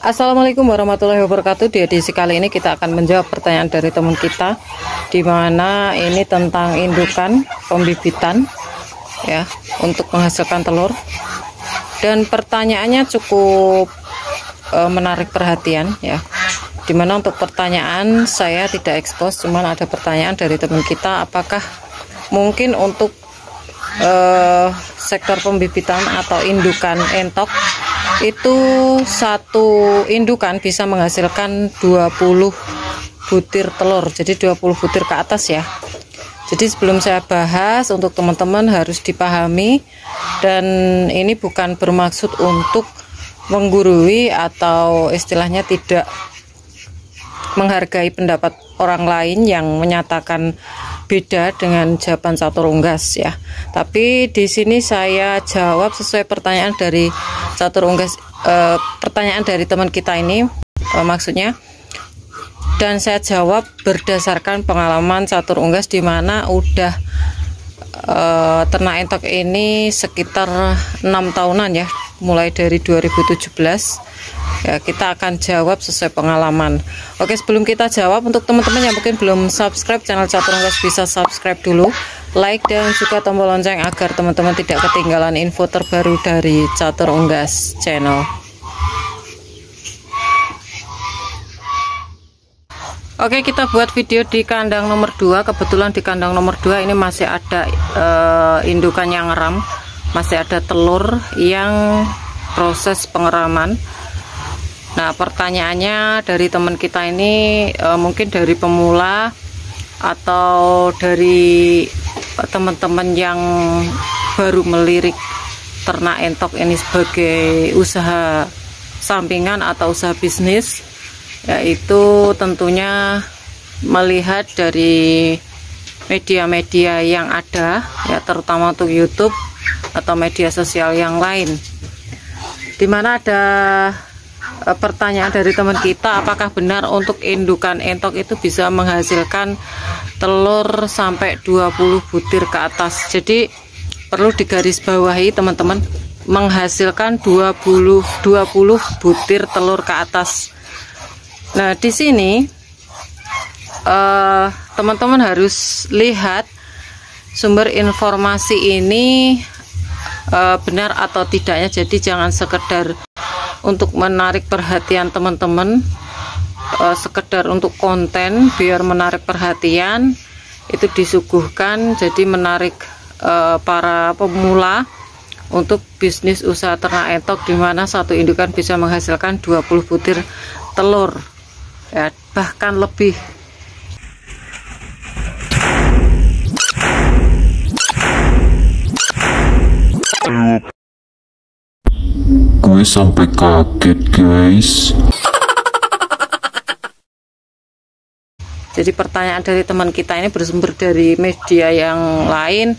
Assalamualaikum warahmatullahi wabarakatuh. Di edisi kali ini kita akan menjawab pertanyaan dari teman kita, di mana ini tentang indukan pembibitan ya untuk menghasilkan telur. Dan pertanyaannya cukup menarik perhatian ya. Dimana untuk pertanyaan saya tidak ekspos, cuman ada pertanyaan dari teman kita, apakah mungkin untuk sektor pembibitan atau indukan entok itu satu indukan bisa menghasilkan 20 butir telur, jadi 20 butir ke atas ya. Jadi sebelum saya bahas, untuk teman-teman harus dipahami, dan ini bukan bermaksud untuk menggurui atau istilahnya tidak menghargai pendapat orang lain yang menyatakan beda dengan jawaban Catur Unggas ya. Tapi di sini saya jawab sesuai pertanyaan dari Catur Unggas, pertanyaan dari teman kita ini maksudnya, dan saya jawab berdasarkan pengalaman Catur Unggas, di mana udah ternak entok ini sekitar 6 tahunan ya, mulai dari 2017 ya. Kita akan jawab sesuai pengalaman. Oke, sebelum kita jawab, untuk teman-teman yang mungkin belum subscribe channel Catur Unggas, bisa subscribe dulu, like dan juga tombol lonceng agar teman-teman tidak ketinggalan info terbaru dari Catur Unggas channel. Oke, kita buat video di kandang nomor 2. Kebetulan di kandang nomor 2 ini masih ada indukan yang ngeram, masih ada telur yang proses pengeraman. Nah, pertanyaannya dari teman kita ini mungkin dari pemula atau dari teman-teman yang baru melirik ternak entok ini sebagai usaha sampingan atau usaha bisnis, yaitu tentunya melihat dari media-media yang ada ya, terutama untuk YouTube atau media sosial yang lain, dimana ada pertanyaan dari teman kita, apakah benar untuk indukan entok itu bisa menghasilkan telur sampai 20 butir ke atas. Jadi perlu digarisbawahi teman-teman, menghasilkan 20 butir telur ke atas. Nah, di sini teman-teman harus lihat sumber informasi ini benar atau tidaknya. Jadi jangan sekedar untuk menarik perhatian teman-teman, sekedar untuk konten biar menarik perhatian, itu disuguhkan jadi menarik para pemula untuk bisnis usaha ternak entok, di mana satu indukan bisa menghasilkan 20 butir telur ya, bahkan lebih. Gue sampai kaget guys. Jadi pertanyaan dari teman kita ini bersumber dari media yang lain.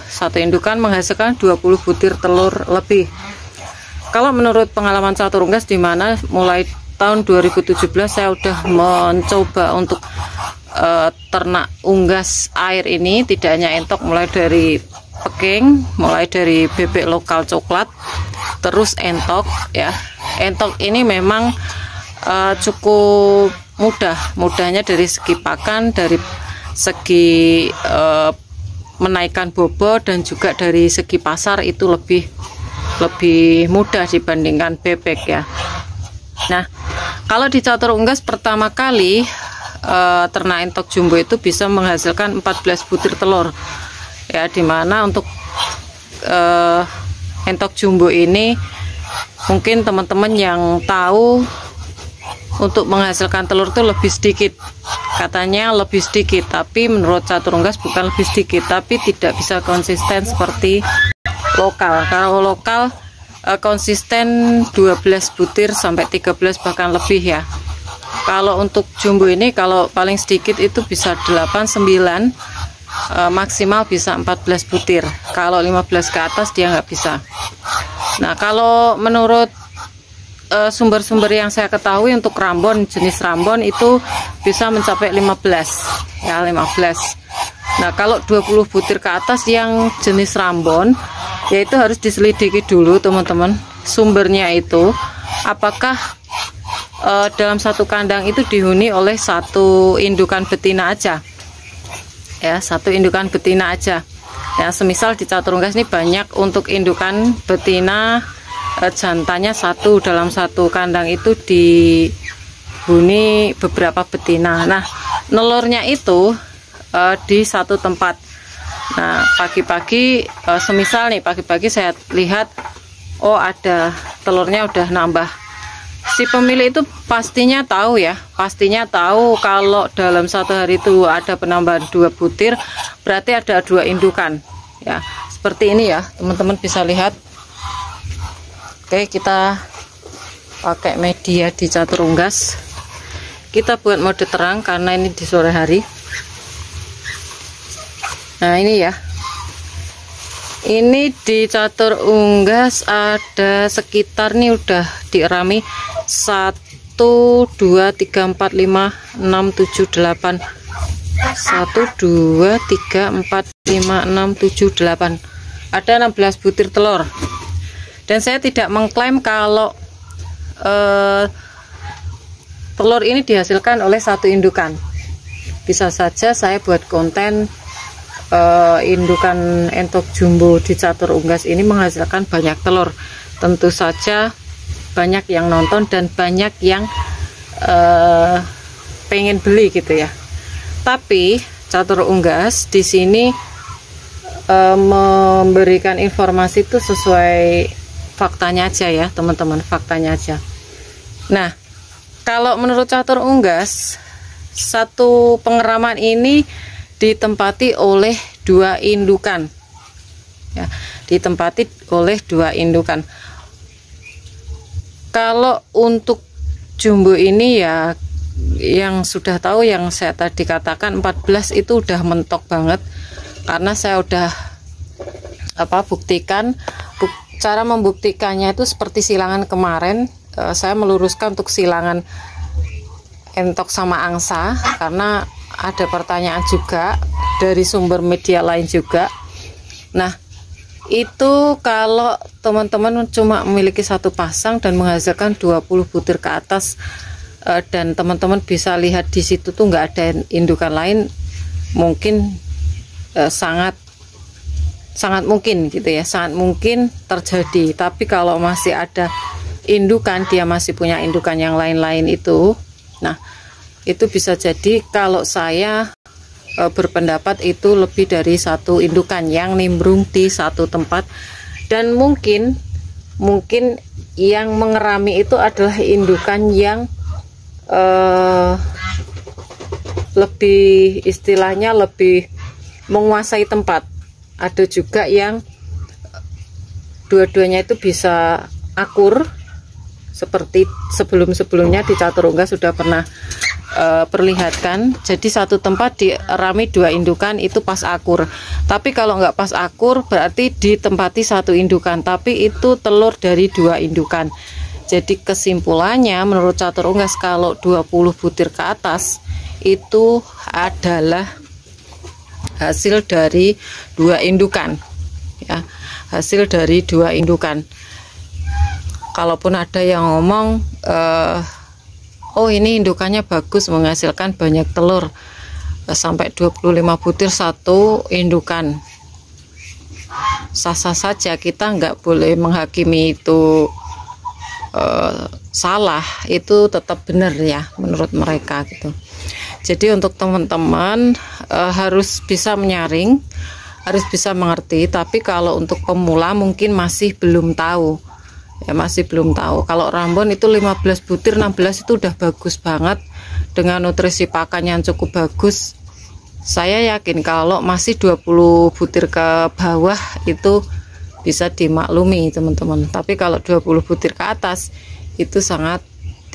Satu indukan menghasilkan 20 butir telur lebih. Kalau menurut pengalaman Catur Unggas, di mana mulai tahun 2017 saya udah mencoba untuk ternak unggas air ini, tidak hanya entok, mulai dari peking, mulai dari bebek lokal coklat, terus entok ya. Entok ini memang cukup mudahnya dari segi pakan, dari segi menaikkan bobot, dan juga dari segi pasar itu lebih mudah dibandingkan bebek ya. Nah, kalau di Catur Unggas pertama kali ternak entok jumbo itu bisa menghasilkan 14 butir telur ya, dimana untuk entok jumbo ini mungkin teman-teman yang tahu untuk menghasilkan telur itu lebih sedikit, katanya lebih sedikit, tapi menurut Catur Unggas bukan lebih sedikit, tapi tidak bisa konsisten seperti lokal. Kalau lokal konsisten 12 butir sampai 13 bahkan lebih ya. Kalau untuk jumbo ini kalau paling sedikit itu bisa 8-9, maksimal bisa 14 butir. Kalau 15 ke atas dia nggak bisa. Nah, kalau menurut sumber-sumber yang saya ketahui, untuk rambon, jenis rambon itu bisa mencapai 15 ya, 15. Nah, kalau 20 butir ke atas yang jenis rambon, yaitu harus diselidiki dulu teman-teman sumbernya itu, apakah dalam satu kandang itu dihuni oleh satu indukan betina aja, ya, satu indukan betina aja. Ya, semisal di catur unggas ini banyak untuk indukan betina, jantannya satu, dalam satu kandang itu dihuni beberapa betina. Nah, nelurnya itu di satu tempat. Nah, pagi-pagi, semisal nih pagi-pagi saya lihat, oh ada telurnya udah nambah. Si pemilik itu pastinya tahu ya, pastinya tahu kalau dalam satu hari itu ada penambahan 2 butir, berarti ada 2 indukan. Ya, seperti ini ya, teman-teman bisa lihat. Oke, kita pakai media di catur unggas. Kita buat mode terang karena ini di sore hari. Nah, ini ya. Ini di catur unggas ada sekitar nih udah dierami 1 2 3 4 5 6 7 8 1 2 3 4 5 6 7 8. Ada 16 butir telur. Dan saya tidak mengklaim kalau telur ini dihasilkan oleh satu indukan. Bisa saja saya buat konten indukan entok jumbo di catur unggas ini menghasilkan banyak telur. Tentu saja banyak yang nonton dan banyak yang pengen beli gitu ya. Tapi catur unggas di sini memberikan informasi itu sesuai faktanya aja ya teman-teman, faktanya aja. Nah, kalau menurut catur unggas, satu pengeraman ini ditempati oleh 2 indukan ya, ditempati oleh 2 indukan. Kalau untuk jumbo ini ya, yang sudah tahu, yang saya tadi katakan 14 itu udah mentok banget, karena saya udah buktikan. Cara membuktikannya itu seperti silangan kemarin. Saya meluruskan untuk silangan entok sama angsa, karena ada pertanyaan juga dari sumber media lain juga. Nah, itu kalau teman-teman cuma memiliki satu pasang dan menghasilkan 20 butir ke atas, dan teman-teman bisa lihat di situ tuh nggak ada indukan lain, mungkin sangat mungkin gitu ya, sangat mungkin terjadi. Tapi kalau masih ada indukan, dia masih punya indukan yang lain-lain itu, nah itu bisa jadi kalau saya berpendapat itu lebih dari satu indukan yang nimbrung di satu tempat. Dan mungkin yang mengerami itu adalah indukan yang lebih, istilahnya lebih menguasai tempat. Ada juga yang dua-duanya itu bisa akur, seperti sebelum-sebelumnya di catur unggas sudah pernah perlihatkan. Jadi satu tempat dirami 2 indukan itu pas akur. Tapi kalau nggak pas akur berarti ditempati satu indukan, tapi itu telur dari 2 indukan. Jadi kesimpulannya menurut catur unggas, kalau 20 butir ke atas itu adalah hasil dari 2 indukan ya, hasil dari 2 indukan. Kalaupun ada yang ngomong oh ini indukannya bagus, menghasilkan banyak telur sampai 25 butir satu indukan, sah-sah saja, kita nggak boleh menghakimi itu salah, itu tetap benar ya menurut mereka gitu. Jadi untuk teman-teman harus bisa menyaring, harus bisa mengerti. Tapi kalau untuk pemula mungkin masih belum tahu ya, masih belum tahu. Kalau Rambon itu 15 butir 16 itu udah bagus banget, dengan nutrisi pakan yang cukup bagus. Saya yakin kalau masih 20 butir ke bawah itu bisa dimaklumi teman-teman. Tapi kalau 20 butir ke atas itu sangat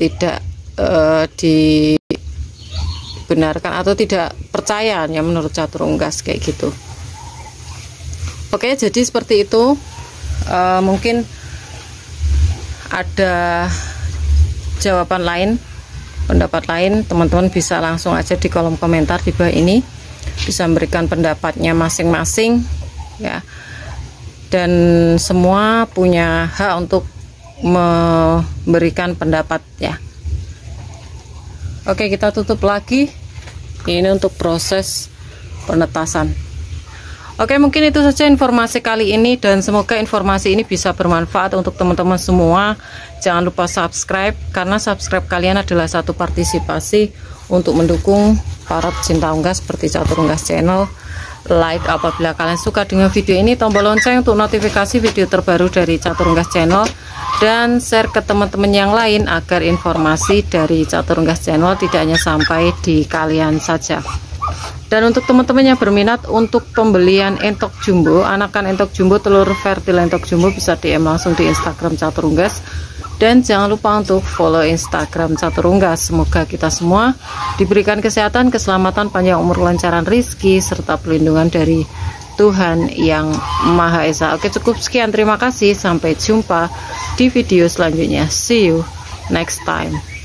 tidak dibenarkan atau tidak percaya ya menurut catur unggas kayak gitu. Oke, jadi seperti itu. Mungkin ada jawaban lain, pendapat lain, teman-teman bisa langsung aja di kolom komentar di bawah ini, bisa memberikan pendapatnya masing-masing ya. Dan semua punya hak untuk memberikan pendapat ya. Oke, kita tutup lagi. Ini untuk proses penetasan. Oke, mungkin itu saja informasi kali ini, dan semoga informasi ini bisa bermanfaat untuk teman-teman semua. Jangan lupa subscribe, karena subscribe kalian adalah satu partisipasi untuk mendukung para pecinta unggas seperti Catur Unggas Channel. Like apabila kalian suka dengan video ini, tombol lonceng untuk notifikasi video terbaru dari Catur Unggas Channel, dan share ke teman-teman yang lain agar informasi dari Catur Unggas Channel tidak hanya sampai di kalian saja. Dan untuk teman-teman yang berminat untuk pembelian entok jumbo, anakan entok jumbo, telur fertil entok jumbo, bisa DM langsung di Instagram Catur Unggas. Dan jangan lupa untuk follow Instagram Catur Unggas. Semoga kita semua diberikan kesehatan, keselamatan, panjang umur, lancaran rizki, serta perlindungan dari Tuhan Yang Maha Esa. Oke, cukup sekian. Terima kasih. Sampai jumpa di video selanjutnya. See you next time.